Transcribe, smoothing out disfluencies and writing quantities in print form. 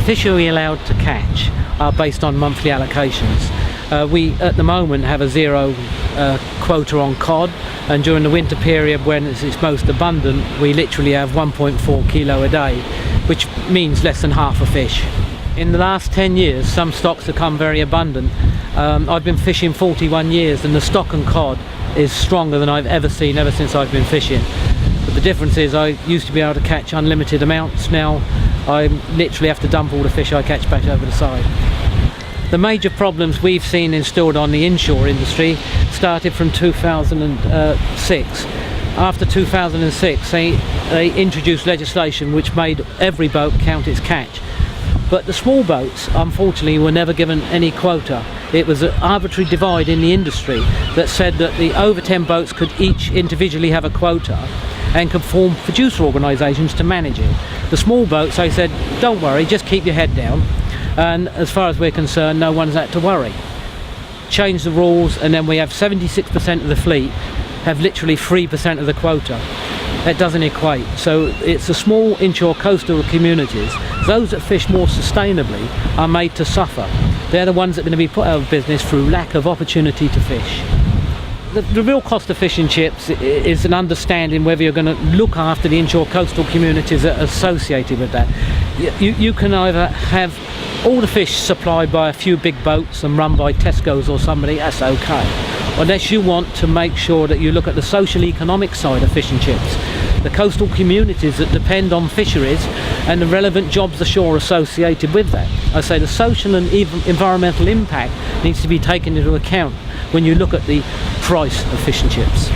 fish are we allowed to catch are based on monthly allocations. We at the moment have a zero quota on cod, and during the winter period when it's most abundant, we literally have 1.4 kilo a day, which means less than half a fish. In the last 10 years some stocks have become very abundant. I've been fishing 41 years and the stock and cod is stronger than I've ever seen ever since I've been fishing. But the difference is I used to be able to catch unlimited amounts. Now I literally have to dump all the fish I catch back over the side. The major problems we've seen instilled on the inshore industry started from 2006. After 2006 they introduced legislation which made every boat count its catch. But the small boats, unfortunately, were never given any quota. It was an arbitrary divide in the industry that said that the over 10 boats could each individually have a quota and could form producer organisations to manage it. The small boats, they said, don't worry, just keep your head down. And as far as we're concerned, no one's had to worry. Change the rules, and then we have 76% of the fleet have literally 3% of the quota. That doesn't equate. So it's the small inshore coastal communities, those that fish more sustainably, are made to suffer. They're the ones that are going to be put out of business through lack of opportunity to fish. The real cost of fish and chips is an understanding whether you're going to look after the inshore coastal communities that are associated with that. You can either have all the fish supplied by a few big boats and run by Tesco's or somebody, that's okay. Unless you want to make sure that you look at the social economic side of fish and chips, the coastal communities that depend on fisheries and the relevant jobs ashore associated with that. I say the social and even environmental impact needs to be taken into account when you look at the price of fish and chips.